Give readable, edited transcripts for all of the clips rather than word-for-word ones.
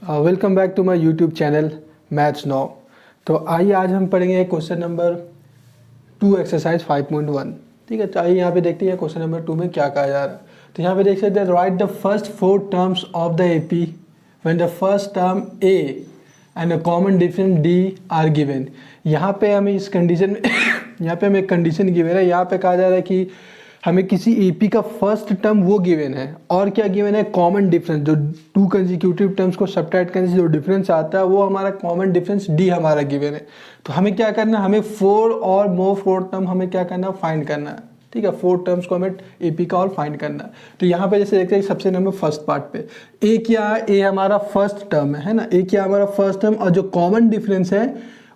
Welcome back to my YouTube channel maths now. तो आइए आज हम पढ़ेंगे क्वेश्चन नंबर 2 एक्सरसाइज 5.1। ठीक है, तो आइए यहाँ पे देखते हैं क्वेश्चन नंबर 2 में क्या कहा जा रहा है। तो यहाँ पे देख सकते हैं, right the first 4 terms of the AP when the first term A and a common difference D R given. यहाँ पे हमें इस कंडीशन में यहाँ पे हमें एक कंडीशन गिवन है। यहाँ पे कहा जा रहा है कि हमें किसी एपी का फर्स्ट टर्म वो गिवन है और क्या गिवन है, कॉमन डिफरेंस। जो 2 कंसेक्यूटिव टर्म्स को सब्ट्रैक्ट करने से जो डिफरेंस आता है वो हमारा कॉमन डिफरेंस डी हमारा गिवन है। तो हमें क्या करना है, हमें 4 और मोर 4 टर्म हमें क्या करना है, फाइंड करना है। ठीक है, 4 टर्म्स को हमें एपी का और फाइंड करना है। तो यहाँ पे जैसे देखते हैं सबसे नंबर फर्स्ट पार्ट पे ए क्या है, ए हमारा फर्स्ट टर्म है ना, ए क्या हमारा फर्स्ट टर्म और जो कॉमन डिफरेंस है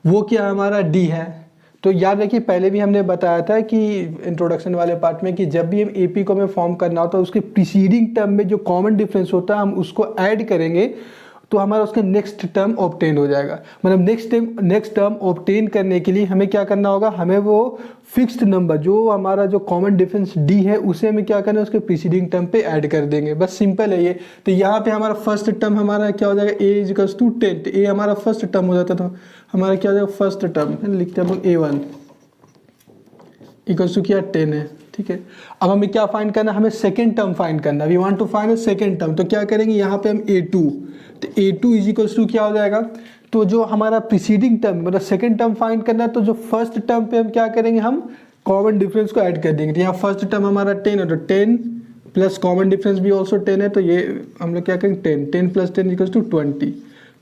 वो क्या हमारा डी है। तो याद रखिए पहले भी हमने बताया था कि इंट्रोडक्शन वाले पार्ट में कि जब भी हम एपी को हमें फॉर्म करना होता है उसके प्रीसीडिंग टर्म में जो कॉमन डिफरेंस होता है हम उसको ऐड करेंगे तो हमारा उसका नेक्स्ट टर्म ऑब्टेन हो जाएगा। मतलब नेक्स्ट टर्म ऑब्टेन करने के लिए हमें क्या करना होगा, हमें वो फिक्स्ड नंबर जो हमारा जो कॉमन डिफरेंस डी है उसे हमें क्या करना है, उसके प्रीसीडिंग टर्म पे ऐड कर देंगे। बस सिंपल है ये। तो यहाँ पे हमारा फर्स्ट टर्म हमारा क्या हो जाएगा, ए इज इक्वल्स टू 10। तो ए हमारा फर्स्ट टर्म हो जाता था, हमारा क्या हो जाएगा फर्स्ट टर्म, लिखते हैं हम A1 इक्वल्स टू क्या 10 है। ठीक है, अब हमें क्या फाइंड करना है, हमें सेकेंड टर्म फाइंड करना है। We want to find a second term. तो क्या करेंगे, यहाँ पे हम A2, तो A2 इज इक्वल्स टू क्या हो जाएगा, तो जो हमारा प्रीसीडिंग टर्म मतलब सेकेंड टर्म फाइंड करना है तो जो फर्स्ट टर्म पे हम क्या करेंगे, हम कॉमन डिफरेंस को ऐड कर देंगे। तो यहाँ फर्स्ट टर्म हमारा 10 है तो 10 प्लस कॉमन डिफरेंस भी ऑल्सो 10 है, तो ये हम लोग क्या करेंगे 10 प्लस 10 इक्वल्स टू 20।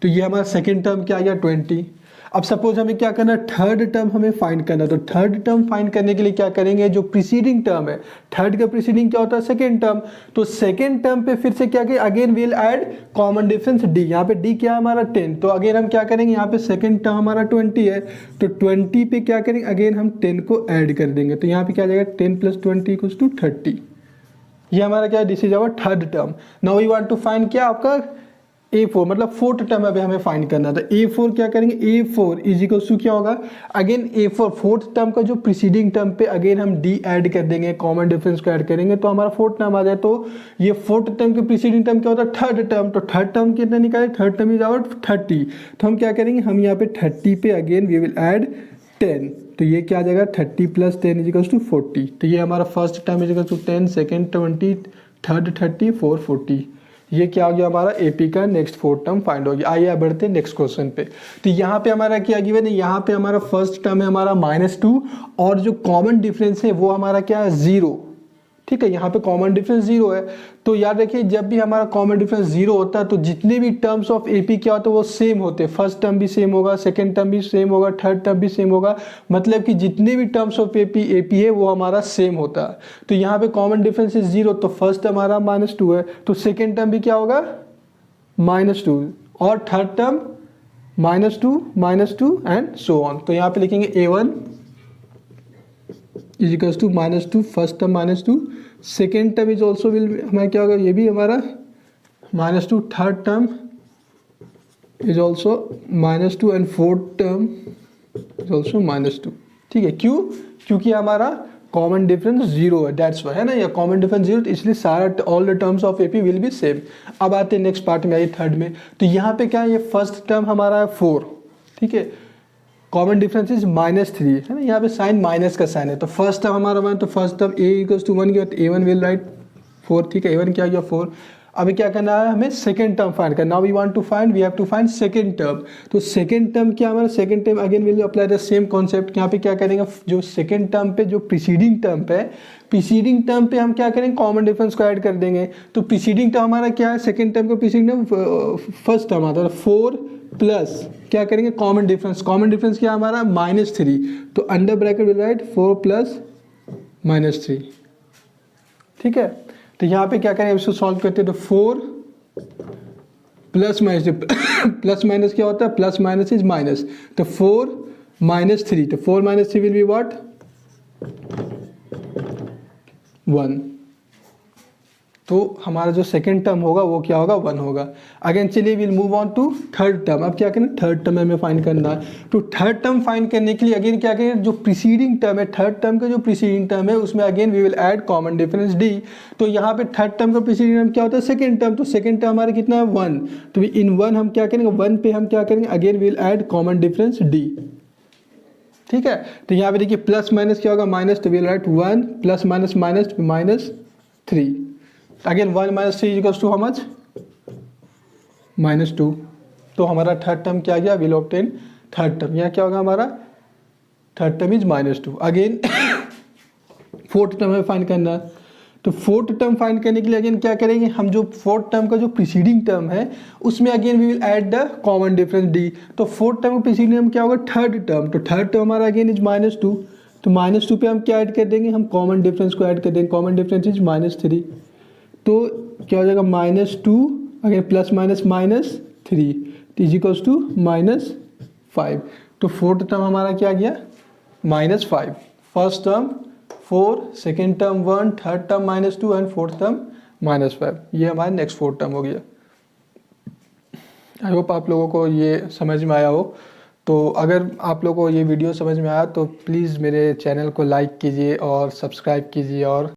तो ये हमारा सेकेंड टर्म क्या आ गया 20। अब सपोज हमें क्या करना है, थर्ड टर्म हमें फाइंड करना है। तो थर्ड टर्म फाइंड करने के लिए क्या करेंगे, जो प्रीसीडिंग टर्म है, थर्ड का प्रीसीडिंग क्या होता है, सेकेंड टर्म। तो सेकेंड टर्म पे फिर से क्या करें, again will add common difference D. यहाँ पे डी क्या है हमारा 10, तो अगेन हम क्या करेंगे, यहाँ पे सेकेंड टर्म हमारा 20 है तो 20 पे क्या करेंगे, अगेन हम 10 को ऐड कर देंगे। तो यहाँ पे क्या आ जाएगा 10 प्लस 20 इक्वल्स टू 30। ये हमारा क्या है, this is our third term. Now we want to find क्या आपका A4 मतलब फोर्थ टर्म अभी हमें फाइंड करना था। A4 क्या करेंगे, A4 इज इक्वल्स टू क्या होगा, अगेन A4 फोर्थ टर्म का जो प्रीसीडिंग टर्म पे अगेन हम D ऐड कर देंगे, कॉमन डिफरेंस को ऐड करेंगे तो हमारा फोर्थ टर्म आ जाए। तो ये फोर्थ टर्म के प्रीसीडिंग टर्म क्या होता है, थर्ड टर्म। तो थर्ड टर्म कितना निकाले, थर्ड टर्म इज आवर 30। तो हम क्या करेंगे, हम यहाँ पे 30 पे अगेन वी विल ऐड 10। तो ये क्या आ जाएगा 30 प्लस 10 इज इक्वल्स टू 40। तो ये हमारा first term is equals to 10, second 20, third 30, fourth 40। ये क्या हो गया हमारा एपी का नेक्स्ट 4 टर्म फाइंड हो गया। आइए बढ़ते हैं नेक्स्ट क्वेश्चन पे। तो यहाँ पे हमारा क्या गिवन है, यहाँ पे हमारा फर्स्ट टर्म है हमारा -2 और जो कॉमन डिफरेंस है वो हमारा क्या है 0। ठीक है, यहाँ पे कॉमन डिफरेंस 0 है। तो याद रखिए जब भी हमारा कॉमन डिफरेंस 0 होता है तो जितने भी टर्म्स ऑफ एपी क्या होते हैं वो सेम होते हैं। फर्स्ट टर्म भी सेम होगा, सेकेंड टर्म भी सेम होगा, थर्ड टर्म भी सेम होगा। मतलब कि जितने भी टर्म्स ऑफ एपी है वो हमारा सेम होता है। तो यहाँ पे कॉमन डिफरेंस इज 0, तो फर्स्ट टर्म हमारा -2 है तो सेकेंड टर्म भी क्या होगा -2 और third term -2 and so on. तो यहाँ पे लिखेंगे A1 is equals to -2, first term -2, second term is also will हमारा क्या होगा, ये भी हमारा -2, third term is also -2 and fourth term is also -2। ठीक है, क्यों, क्योंकि हमारा कॉमन डिफरेंस 0 है, दैट्स वाई है ना, या कॉमन डिफरेंस 0 इसलिए सारा all the terms of AP will be same. अब आते हैं नेक्स्ट पार्ट में, आइए थर्ड में। तो यहाँ पे क्या है, ये फर्स्ट टर्म हमारा है 4। ठीक है, कॉमन डिफरेंस इज -3 है ना, यहाँ पे साइन माइनस का साइन है। तो फर्स्ट टर्म हमारा 1, तो first term A equals to 1 गया तो A1 विल राइट 4। ठीक है, A1 क्या गया 4। अभी क्या करना है, हमें सेकेंड टर्म फाइंड करना। Now we want to find, we have to find second term. तो सेकेंड टर्म क्या हमारा, second term again will apply the same concept. यहाँ पे क्या करेंगे, जो सेकेंड टर्म पे जो प्रीसीडिंग टर्म पे प्रीसीडिंग टर्म पे हम क्या करेंगे, कॉमन डिफरेंस को ऐड कर देंगे। तो प्रीसीडिंग टर्म हमारा क्या है, सेकेंड टर्म का प्रीसीडिंग टर्म फर्स्ट टर्म आता है 4 प्लस क्या करेंगे कॉमन डिफरेंस। कॉमन डिफरेंस क्या हमारा -3, तो under bracket will write 4 plus -3। ठीक है, तो यहाँ पे क्या करें, इसको सॉल्व करते हैं। तो 4 प्लस माइनस प्लस माइनस क्या होता है, प्लस माइनस इज माइनस। तो 4 -3, तो 4 - 3 विल बी व्हाट 1। तो हमारा जो सेकेंड टर्म होगा वो क्या होगा 1 होगा। अगेन चलिए will move on to third term. अब क्या करें, थर्ड टर्म हमें फाइंड करना है। तो थर्ड टर्म फाइंड करने के लिए अगेन क्या करें, जो प्रीसीडिंग टर्म है, थर्ड टर्म का जो प्रीसीडिंग टर्म है उसमें again we will add common difference D. तो यहाँ पे थर्ड टर्म का प्रीसीडिंग टर्म क्या होता है, सेकेंड टर्म। तो सेकेंड टर्म हमारा कितना है 1। तो इन 1 हम क्या करेंगे, 1 पे हम क्या करेंगे, again we will add common difference D. ठीक है, तो यहाँ पे देखिए प्लस माइनस क्या होगा, माइनस, तो we will write 1 plus minus minus -3। Again 1 - 3 equals to how much, -2। तो हमारा थर्ड टर्म क्या गया, विल ऑब्टेन थर्ड टर्म। यहाँ क्या होगा हमारा third term is -2। Again fourth term हमें फाइंड करना है। तो फोर्थ टर्म फाइंड करने के लिए अगेन क्या करेंगे, हम जो फोर्थ टर्म का जो प्रीसीडिंग टर्म है उसमें again we will add the common difference D. तो फोर्थ टर्म का प्रीसीडिंग टर्म क्या होगा, थर्ड टर्म। तो थर्ड टर्म हमारा अगेन इज -2। तो -2 पे हम क्या ऐड कर देंगे, हम कॉमन डिफरेंस को ऐड कर देंगे। Common difference is -3। तो क्या हो जाएगा -2 again plus minus -3 is equals to -5। तो फोर्थ टर्म हमारा क्या गया, -5। First term 4, second term 1, third term -2 and fourth term -5। ये हमारा नेक्स्ट फोर्थ टर्म हो गया। आई होप आप लोगों को ये समझ में आया हो। तो अगर आप लोगों को ये वीडियो समझ में आया तो प्लीज़ मेरे चैनल को लाइक कीजिए और सब्सक्राइब कीजिए और